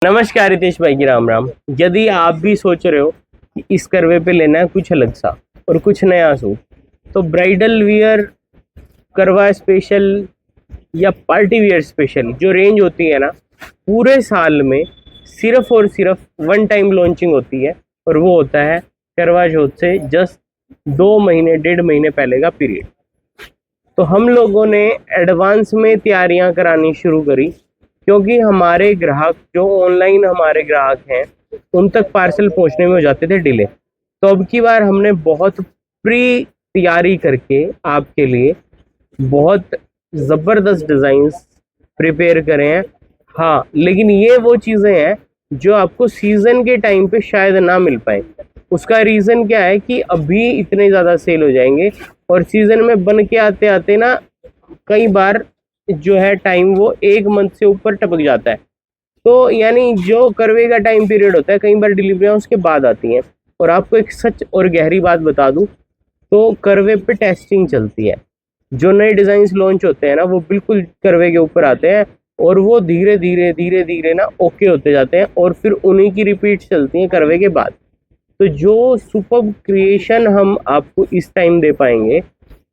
नमस्कार रितेश भाई की राम राम। यदि आप भी सोच रहे हो कि इस करवे पे लेना है कुछ अलग सा और कुछ नया सूट, तो ब्राइडल वियर करवा स्पेशल या पार्टी वियर स्पेशल जो रेंज होती है ना, पूरे साल में सिर्फ और सिर्फ वन टाइम लॉन्चिंग होती है। और वो होता है करवा चौथ से जस्ट 2 महीने 1.5 महीने पहले का पीरियड। तो हम लोगों ने एडवांस में तैयारियां करानी शुरू करी, क्योंकि हमारे ग्राहक जो ऑनलाइन हमारे ग्राहक हैं उन तक पार्सल पहुंचने में हो जाते थे डिले। तो अब की बार हमने बहुत प्री तैयारी करके आपके लिए बहुत ज़बरदस्त डिज़ाइंस प्रिपेयर करे हैं। हाँ, लेकिन ये वो चीज़ें हैं जो आपको सीज़न के टाइम पे शायद ना मिल पाए। उसका रीज़न क्या है कि अभी इतने ज़्यादा सेल हो जाएंगे और सीज़न में बन के आते आते ना कई बार जो है टाइम वो 1 मंथ से ऊपर टपक जाता है। तो यानी जो करवे का टाइम पीरियड होता है, कई बार डिलीवरियाँ उसके बाद आती हैं। और आपको एक सच और गहरी बात बता दूं, तो करवे पे टेस्टिंग चलती है। जो नए डिज़ाइंस लॉन्च होते हैं ना, वो बिल्कुल करवे के ऊपर आते हैं और वो धीरे धीरे ना ओके होते जाते हैं और फिर उन्हीं की रिपीट चलती हैं करवे के बाद। तो जो सुपर्ब क्रिएशन हम आपको इस टाइम दे पाएंगे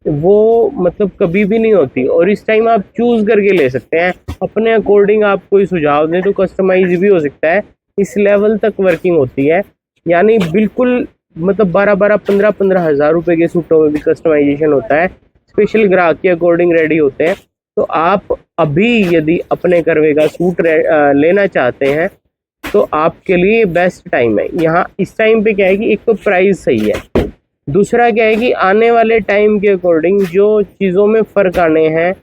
वो मतलब कभी भी नहीं होती। और इस टाइम आप चूज करके ले सकते हैं अपने अकॉर्डिंग। आप कोई सुझाव दें तो कस्टमाइज भी हो सकता है। इस लेवल तक वर्किंग होती है, यानी बिल्कुल मतलब 12-15 हज़ार रुपए के सूटों में भी कस्टमाइजेशन होता है। स्पेशल ग्राहक के अकॉर्डिंग रेडी होते हैं। तो आप अभी यदि अपने करवे का सूट लेना चाहते हैं तो आपके लिए बेस्ट टाइम है। यहाँ इस टाइम पे क्या है कि एक तो प्राइस सही है, दूसरा क्या है कि आने वाले टाइम के अकॉर्डिंग जो चीज़ों में फ़र्क आने हैं,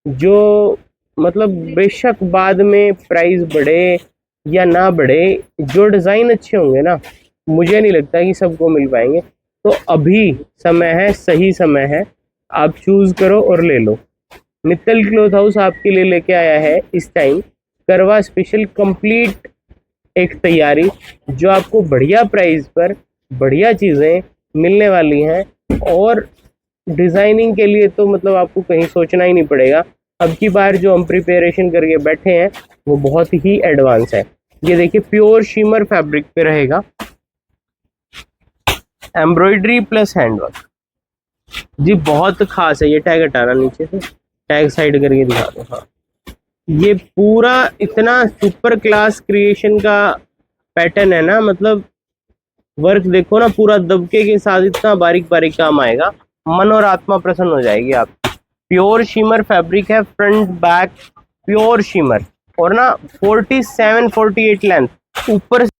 जो मतलब बेशक बाद में प्राइस बढ़े या ना बढ़े, जो डिज़ाइन अच्छे होंगे ना, मुझे नहीं लगता कि सबको मिल पाएंगे। तो अभी समय है, सही समय है, आप चूज़ करो और ले लो। मित्तल क्लॉथ हाउस आपके लिए लेके आया है इस टाइम करवा स्पेशल कंप्लीट एक तैयारी, जो आपको बढ़िया प्राइस पर बढ़िया चीज़ें मिलने वाली हैं। और डिज़ाइनिंग के लिए तो मतलब आपको कहीं सोचना ही नहीं पड़ेगा। अब की बार जो हम प्रिपरेशन करके बैठे हैं वो बहुत ही एडवांस है। ये देखिए, प्योर शिमर फैब्रिक पे रहेगा, एम्ब्रॉयडरी प्लस हैंडवर्क जी, बहुत खास है। ये टैग हटाना नीचे से, टैग साइड करके दिखा दो। हाँ, ये पूरा इतना सुपर क्लास क्रिएशन का पैटर्न है ना, मतलब वर्क देखो ना, पूरा दबके के साथ इतना बारीक बारीक काम आएगा, मन और आत्मा प्रसन्न हो जाएगी आपकी। प्योर शिमर फैब्रिक है, फ्रंट बैक प्योर शिमर। और ना 47-48 लेंथ, ऊपर से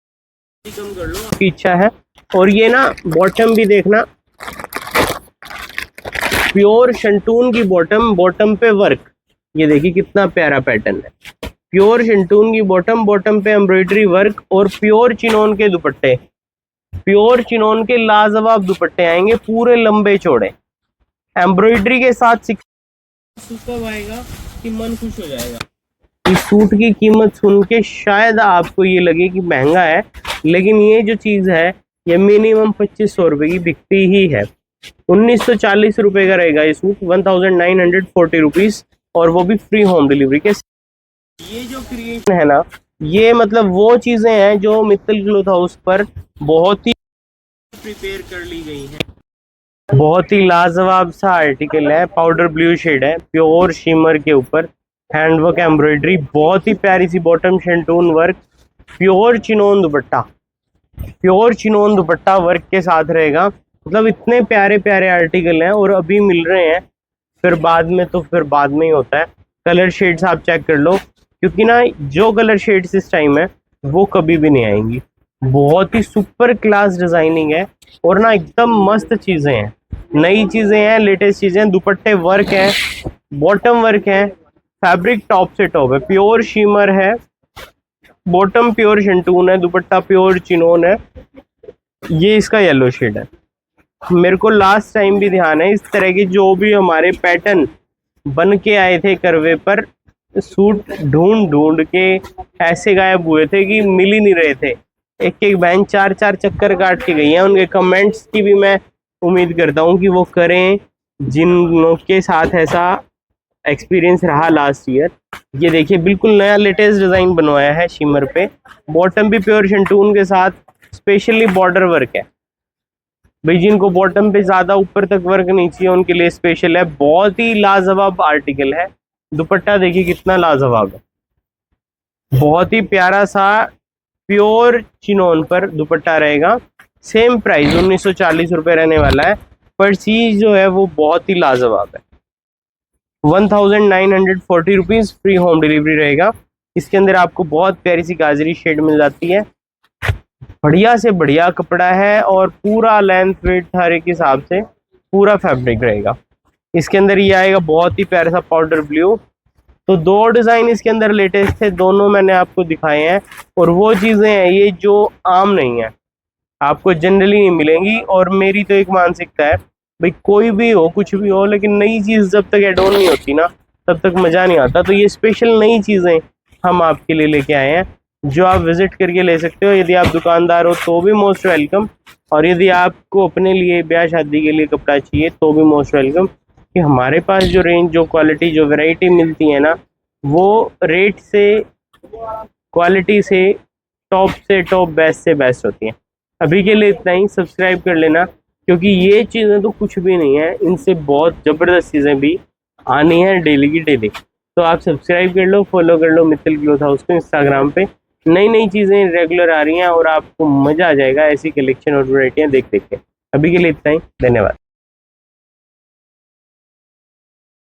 कम कर लो आपकी इच्छा है। और ये ना बॉटम भी देखना, प्योर शंटून की बॉटम, बॉटम पे वर्क। ये देखिए कितना प्यारा पैटर्न है। प्योर शंटून की बॉटम, बॉटम पे एम्ब्रॉयडरी वर्क और प्योर चिनोन के दुपट्टे, प्योर चिनोन के लाजवाब दुपट्टे आएंगे, पूरे लंबे चौड़े, एम्ब्रॉयडरी के साथ। सुपर आएगा कि मन खुश हो जाएगा। इस सूट की कीमत सुन के शायद आपको ये लगे कि महंगा है, लेकिन ये जो चीज़ है ये मिनिमम 2500 रुपये की बिकती ही है। 1940 रुपये का रहेगा ये सूट, 1940 रुपीज़, और वो भी फ्री होम डिलीवरी के। ये जो क्रिएशन है ना, ये मतलब वो चीज़ें हैं जो मित्तल क्लॉथ हाउस पर बहुत ही प्रिपेयर कर ली गई हैं। बहुत ही लाजवाब सा आर्टिकल है, पाउडर ब्लू शेड है, प्योर शिमर के ऊपर हैंडवर्क एम्ब्रॉयडरी, बहुत ही प्यारी सी bottom shantoon work, pure chinon dupatta, pure chinon dupatta work के साथ रहेगा। मतलब इतने प्यारे प्यारे आर्टिकल हैं और अभी मिल रहे हैं, फिर बाद में तो फिर बाद में ही होता है। कलर शेड्स आप चेक कर लो, क्योंकि ना जो कलर शेड्स इस टाइम है वो कभी भी नहीं आएंगी। बहुत ही सुपर क्लास डिजाइनिंग है और ना एकदम मस्त चीजें हैं, नई चीजें हैं, लेटेस्ट चीजें। दुपट्टे वर्क है, बॉटम वर्क है, फैब्रिक टॉप से टॉप है, प्योर शिमर है, बॉटम प्योर शंटून है, दुपट्टा प्योर चिनोन है। ये इसका येलो शेड है। मेरे को लास्ट टाइम भी ध्यान है, इस तरह के जो भी हमारे पैटर्न बन के आए थे करवे पर, सूट ढूंढ ढूंढ के ऐसे गायब हुए थे कि मिल ही नहीं रहे थे। एक एक बहन 4-4 चक्कर काट के गई हैं। उनके कमेंट्स की भी मैं उम्मीद करता हूँ कि वो करें, जिन लोग के साथ ऐसा एक्सपीरियंस रहा लास्ट ईयर। ये देखिए बिल्कुल नया लेटेस्ट डिजाइन बनवाया है शिमर पे। बॉटम भी प्योर शंटून के साथ स्पेशली बॉर्डर वर्क है भाई, जिनको बॉटम पे ज्यादा ऊपर तक वर्क नहीं चाहिए उनके लिए स्पेशल है। बहुत ही लाजवाब आर्टिकल है। दुपट्टा देखिए कितना लाजवाब है, बहुत ही प्यारा सा प्योर चिनोन पर दुपट्टा रहेगा। सेम प्राइस 1940 रुपये रहने वाला है, पर चीज जो है वो बहुत ही लाजवाब है। 1940 रुपीज फ्री होम डिलीवरी रहेगा। इसके अंदर आपको बहुत प्यारी सी गाजरी शेड मिल जाती है। बढ़िया से बढ़िया कपड़ा है और पूरा लेंथ वेट हर एक हिसाब से पूरा फैब्रिक रहेगा। इसके अंदर ये आएगा बहुत ही प्यारा सा पाउडर ब्लू। तो दो डिजाइन इसके अंदर लेटेस्ट थे, दोनों मैंने आपको दिखाए हैं। और वो चीजें हैं ये जो आम नहीं है, आपको जनरली नहीं मिलेंगी। और मेरी तो एक मानसिकता है भाई, कोई भी हो कुछ भी हो, लेकिन नई चीज जब तक एड ऑन नहीं होती ना तब तक मजा नहीं आता। तो ये स्पेशल नई चीजें हम आपके लिए लेके आए हैं, जो आप विजिट करके ले सकते हो। यदि आप दुकानदार हो तो भी मोस्ट वेलकम, और यदि आपको अपने लिए ब्याह शादी के लिए कपड़ा चाहिए तो भी मोस्ट वेलकम। कि हमारे पास जो रेंज, जो क्वालिटी, जो वैरायटी मिलती है ना, वो रेट से, क्वालिटी से टॉप बेस्ट से बेस्ट होती है। अभी के लिए इतना ही। सब्सक्राइब कर लेना, क्योंकि ये चीज़ें तो कुछ भी नहीं है, इनसे बहुत ज़बरदस्त चीज़ें भी आनी है डेली की डेली। तो आप सब्सक्राइब कर लो, फॉलो कर लो मित्तल क्लॉथ हाउस को इंस्टाग्राम पे। नई नई चीज़ें रेगुलर आ रही हैं और आपको मज़ा आ जाएगा ऐसी कलेक्शन और वैरायटियाँ देख देख के। अभी के लिए इतना ही, धन्यवाद।